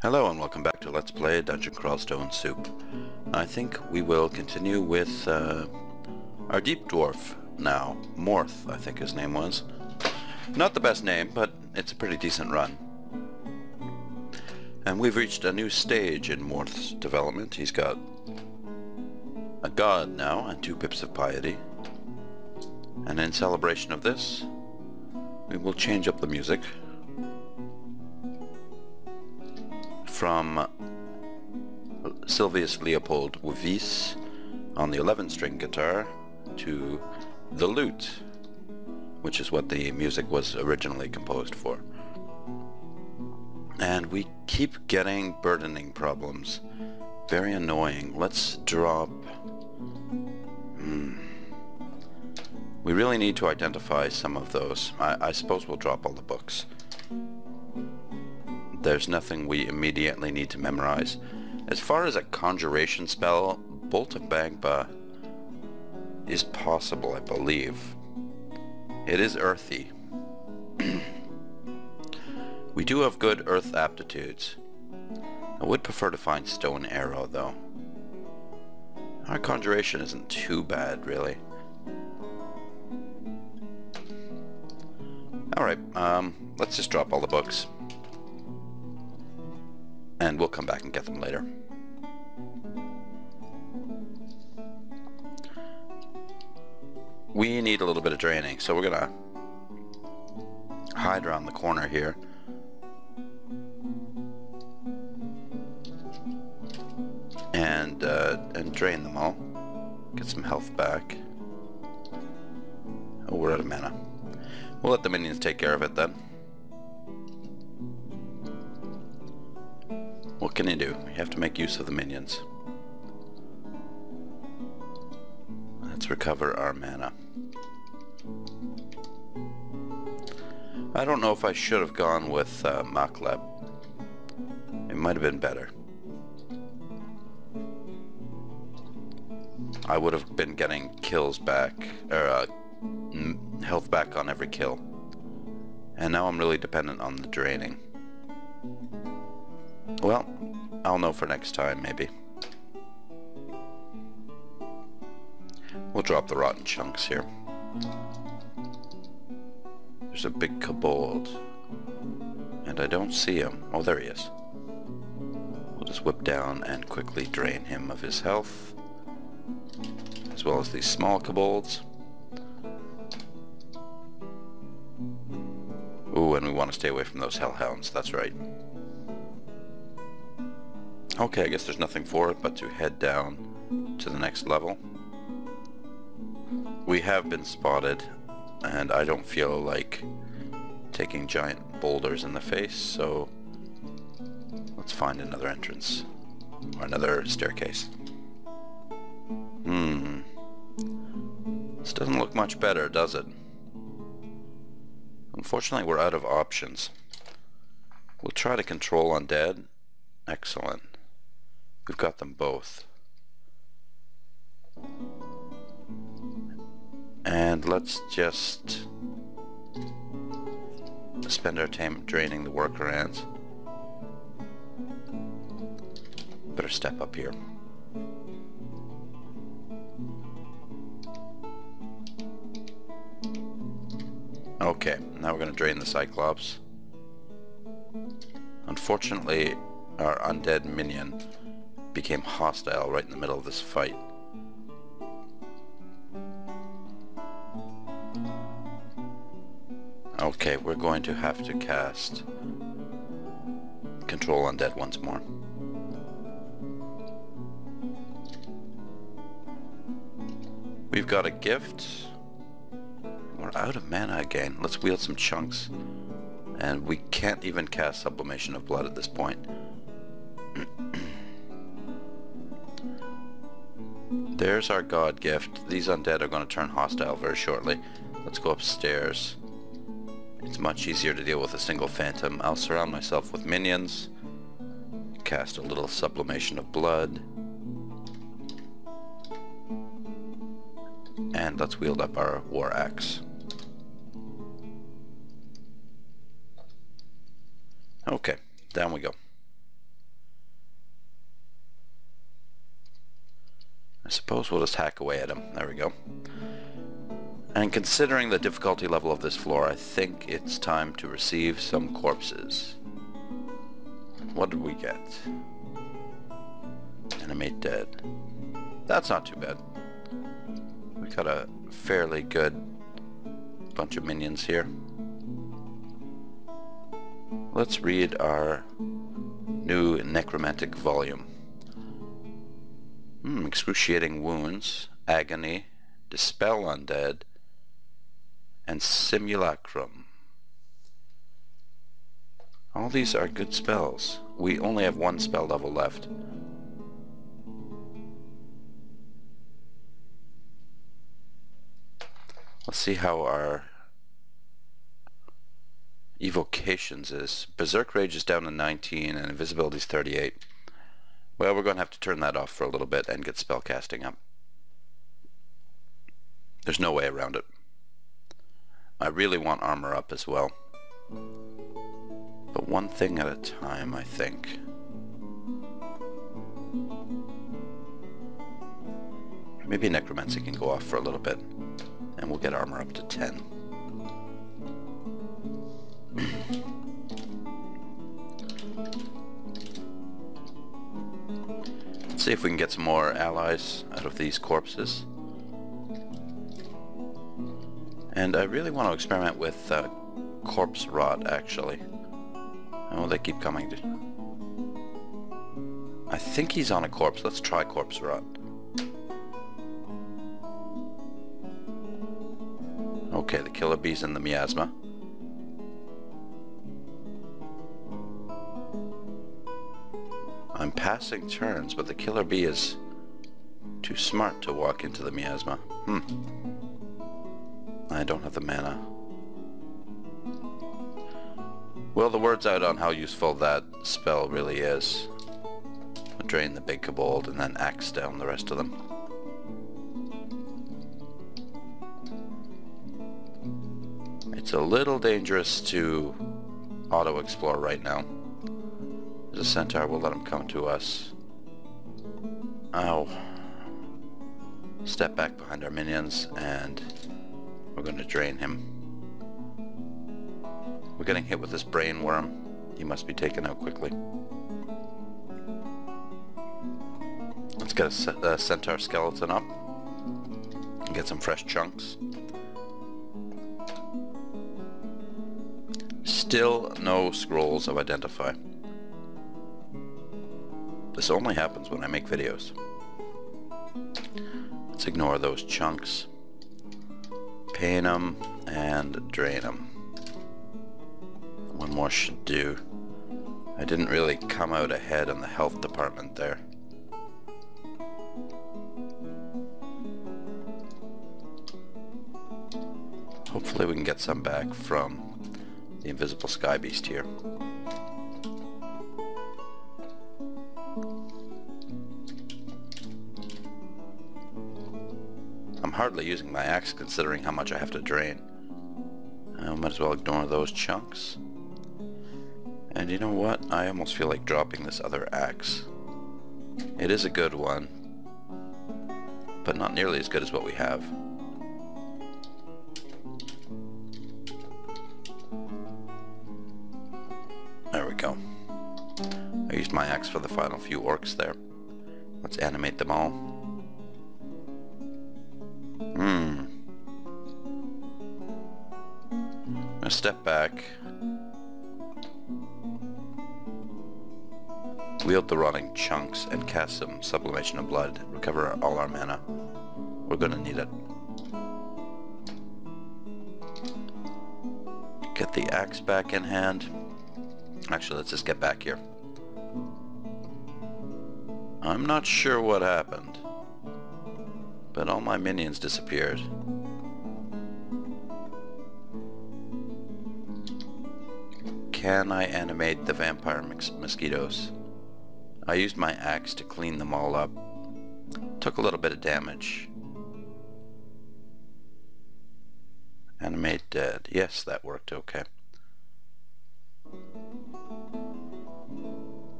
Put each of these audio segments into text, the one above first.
Hello and welcome back to Let's Play Dungeon Crawl Stone Soup. I think we will continue with our deep dwarf now. Morth, I think his name was. Not the best name, but it's a pretty decent run. And we've reached a new stage in Morth's development. He's got a god now and 2 pips of piety. And in celebration of this, we will change up the music from Sylvius Leopold Wyss on the 11-string guitar to the lute, which is what the music was originally composed for. And we keep getting burdening problems. Very annoying. Let's drop... We really need to identify some of those. I suppose we'll drop all the books. There's nothing we immediately need to memorize. As far as a conjuration spell, Bolt of Bagba is possible, I believe. It is earthy. We do have good earth aptitudes. I would prefer to find Stone Arrow, though. Our conjuration isn't too bad, really. Alright, let's just drop all the books. And we'll come back and get them later. We need a little bit of draining, so we're gonna hide around the corner here. And drain them all. Get some health back. Oh, we're out of mana. We'll let the minions take care of it then. What can you do? You have to make use of the minions. Let's recover our mana. I don't know if I should have gone with Makleb. It might have been better. I would have been getting kills back, or health back on every kill. And now I'm really dependent on the draining. Well, I'll know for next time, maybe. We'll drop the rotten chunks here. There's a big kobold. And I don't see him. Oh, there he is. We'll just whip down and quickly drain him of his health. As well as these small kobolds. Ooh, and we want to stay away from those hellhounds, that's right. Okay, I guess there's nothing for it but to head down to the next level. We have been spotted, and I don't feel like taking giant boulders in the face, so let's find another entrance, or another staircase. This doesn't look much better, does it? Unfortunately, we're out of options. We'll try to control undead. Excellent. We've got them both. And let's just spend our time draining the worker ants. Better step up here. Okay, now we're going to drain the Cyclops. Unfortunately, our undead minion became hostile right in the middle of this fight. Okay, we're going to have to cast Control Undead once more. We've got a gift. We're out of mana again. Let's wield some chunks. And we can't even cast Sublimation of Blood at this point. There's our god gift. These undead are going to turn hostile very shortly. Let's go upstairs. It's much easier to deal with a single phantom. I'll surround myself with minions. Cast a little Sublimation of Blood. And let's wield up our war axe. Okay, down we go. I suppose we'll just hack away at him. There we go. And considering the difficulty level of this floor, I think it's time to receive some corpses. What did we get? Animate dead. That's not too bad. We got a fairly good bunch of minions here. Let's read our new necromantic volume. Excruciating wounds, agony, dispel undead, and simulacrum. All these are good spells. We only have one spell level left. Let's see how our evocations is. Berserk Rage is down to 19 and invisibility is 38. Well, we're going to have to turn that off for a little bit and get spellcasting up. There's no way around it. I really want armor up as well. But one thing at a time, I think. Maybe Necromancy can go off for a little bit. And we'll get armor up to 10. Let's see if we can get some more allies out of these corpses. And I really want to experiment with corpse rot, actually. Oh, they keep coming. I think he's on a corpse. Let's try corpse rot. Okay, the killer bee's in the miasma. I'm passing turns, but the killer bee is too smart to walk into the miasma. I don't have the mana. Well, the word's out on how useful that spell really is. Drain the big kobold and then axe down the rest of them. It's a little dangerous to auto-explore right now. There's a centaur, we'll let him come to us. Ow. Step back behind our minions and we're going to drain him. We're getting hit with this brain worm. He must be taken out quickly. Let's get a centaur skeleton up and get some fresh chunks. Still no scrolls of identify. This only happens when I make videos. Let's ignore those chunks. Pain them and drain them. One more should do. I didn't really come out ahead in the health department there. Hopefully we can get some back from the invisible sky beast here. I'm hardly using my axe considering how much I have to drain. I might as well ignore those chunks. And you know what? I almost feel like dropping this other axe. It is a good one, but not nearly as good as what we have. There we go. I used my axe for the final few orcs there. Let's animate them all. I'm gonna step back. Wield the rotting chunks and cast some sublimation of blood. Recover all our mana. We're gonna need it. Get the axe back in hand. Actually, let's just get back here. I'm not sure what happened, but all my minions disappeared. Can I animate the vampire mosquitoes? I used my axe to clean them all up. Took a little bit of damage. Animate dead. Yes, that worked okay.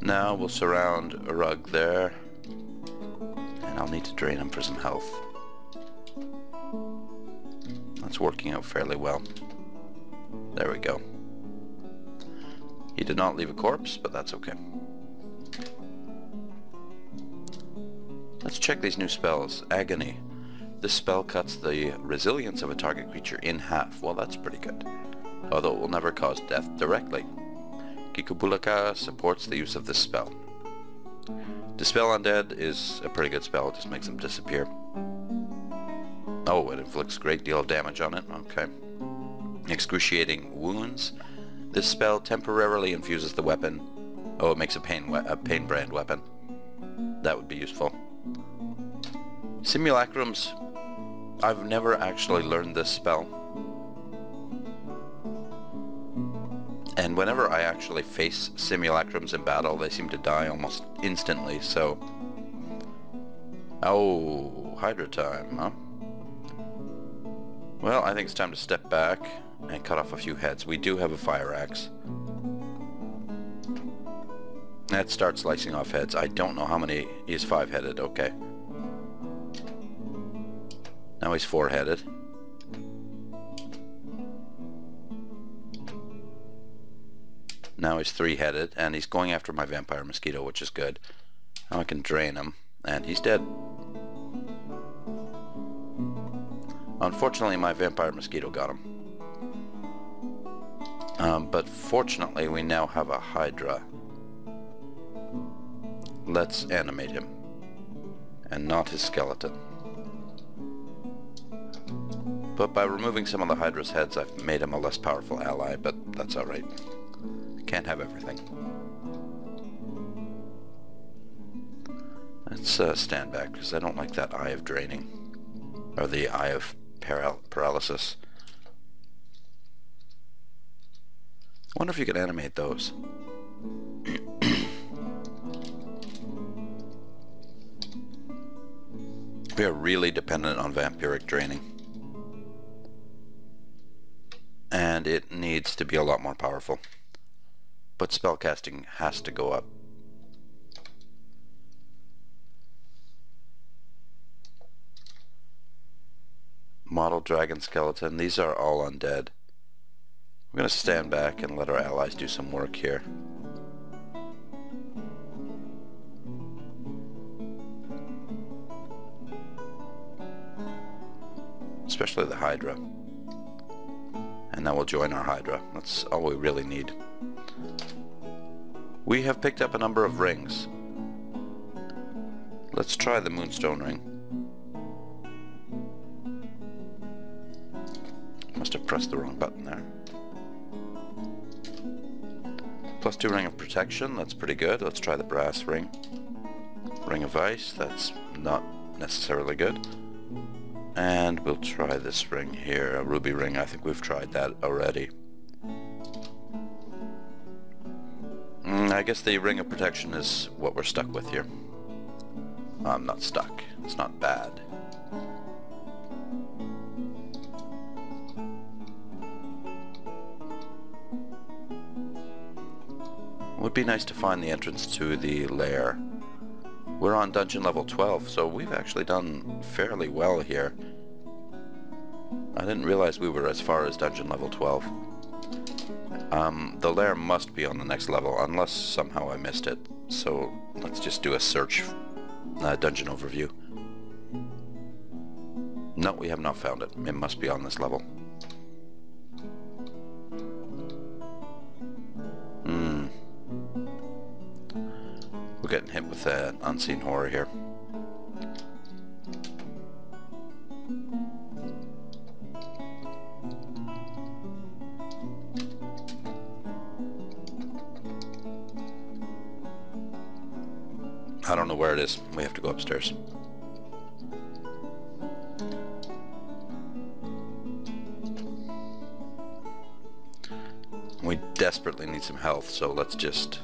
Now we'll surround a rug there. And I'll need to drain him for some health. That's working out fairly well. There we go. He did not leave a corpse, but that's okay. Let's check these new spells. Agony. This spell cuts the resilience of a target creature in half. Well, that's pretty good. Although it will never cause death directly. Kikubulaka supports the use of this spell. Dispel Undead is a pretty good spell. It just makes them disappear. Oh, it inflicts a great deal of damage on it. Okay. Excruciating Wounds. This spell temporarily infuses the weapon. Oh, it makes a pain brand weapon. That would be useful. Simulacrums. I've never actually learned this spell. And whenever I actually face simulacrums in battle, they seem to die almost instantly, so... Oh, Hydra time, huh? Well, I think it's time to step back and cut off a few heads. We do have a fire axe. Let's start slicing off heads. I don't know how many. He's 5-headed, okay. Now he's 4-headed. Now he's 3-headed, and he's going after my vampire mosquito, which is good. Now I can drain him, and he's dead. Unfortunately, my vampire mosquito got him. But fortunately, we now have a Hydra. Let's animate him, and not his skeleton. But by removing some of the Hydra's heads, I've made him a less powerful ally, but that's alright. Can't have everything. Let's stand back, because I don't like that Eye of Draining. Or the Eye of Paralysis. I wonder if you could animate those. We are really dependent on vampiric draining. And it needs to be a lot more powerful. But spellcasting has to go up. Model dragon skeleton. These are all undead. We're going to stand back and let our allies do some work here. Especially the Hydra. And now we'll join our Hydra. That's all we really need. We have picked up a number of rings. Let's try the Moonstone ring. Must have pressed the wrong button there. +2 ring of protection, that's pretty good. Let's try the brass ring. Ring of ice, that's not necessarily good. And we'll try this ring here, a ruby ring. I think we've tried that already. I guess the ring of protection is what we're stuck with here. I'm not stuck. It's not bad. It would be nice to find the entrance to the lair. We're on dungeon level 12, so we've actually done fairly well here. I didn't realize we were as far as dungeon level 12. The lair must be on the next level, unless somehow I missed it. So let's just do a search dungeon overview. No, we have not found it. It must be on this level. We're getting hit with an unseen horror here. I don't know where it is. We have to go upstairs. We desperately need some health, so let's just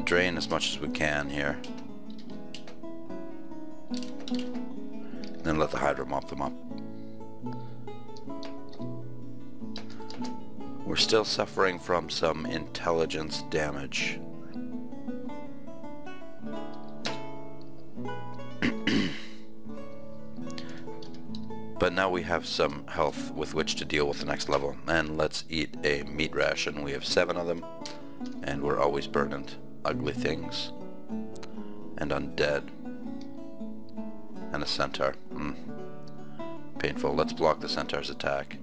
drain as much as we can here. And then let the Hydra mop them up. We're still suffering from some intelligence damage. But now we have some health with which to deal with the next level. And let's eat a meat ration. We have 7 of them. And we're always burdened. Ugly things. And undead. And a centaur. Painful. Let's block the centaur's attack.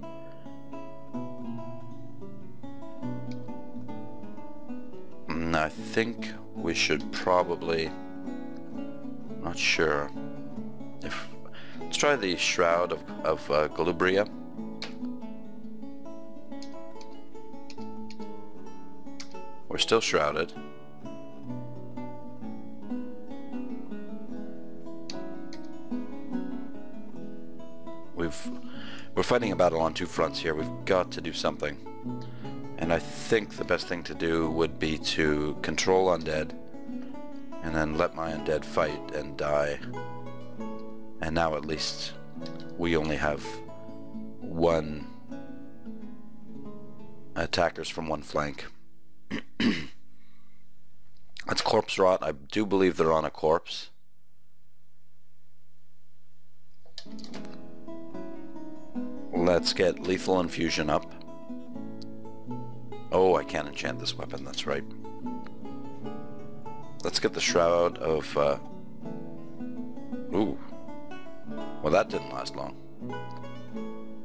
I think we should probably... Not sure. Let's try the Shroud of Galubria. We're still shrouded. We're fighting a battle on 2 fronts here. We've got to do something. And I think the best thing to do would be to control undead and then let my undead fight and die. And now at least we only have 1 attackers from 1 flank. That's corpse rot. I do believe they're on a corpse. Let's get lethal infusion up. Oh, I can't enchant this weapon, that's right. Let's get the Shroud of... Ooh. Well, that didn't last long.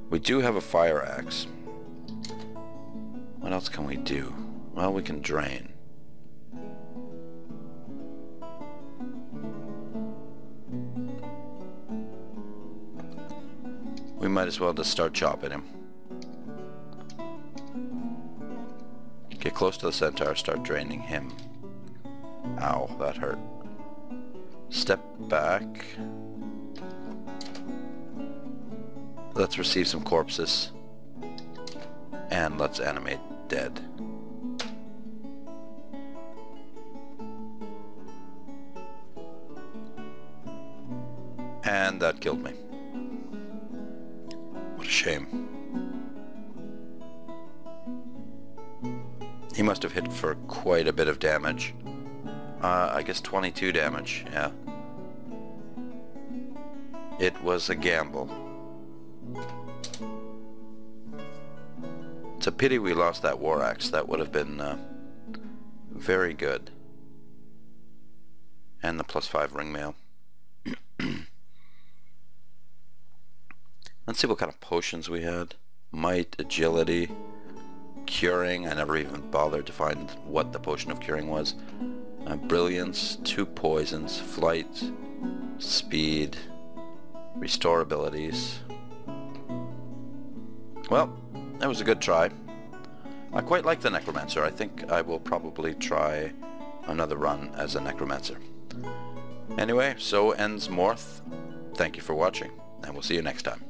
We do have a fire axe. What else can we do? Well, we can drain. We might as well just start chopping him. Get close to the centaur, start draining him. Ow, that hurt. Step back. Let's receive some corpses. And let's animate dead. And that killed me. What a shame. He must have hit for quite a bit of damage. I guess 22 damage, yeah. It was a gamble. It's a pity we lost that war axe. That would have been very good. And the +5 ring mail. Let's see what kind of potions we had. Might, agility, curing. I never even bothered to find what the potion of curing was. Brilliance, 2 poisons, flight, speed, restore abilities. Well, that was a good try. I quite like the Necromancer. I think I will probably try another run as a Necromancer. Anyway, so ends Morth. Thank you for watching, and we'll see you next time.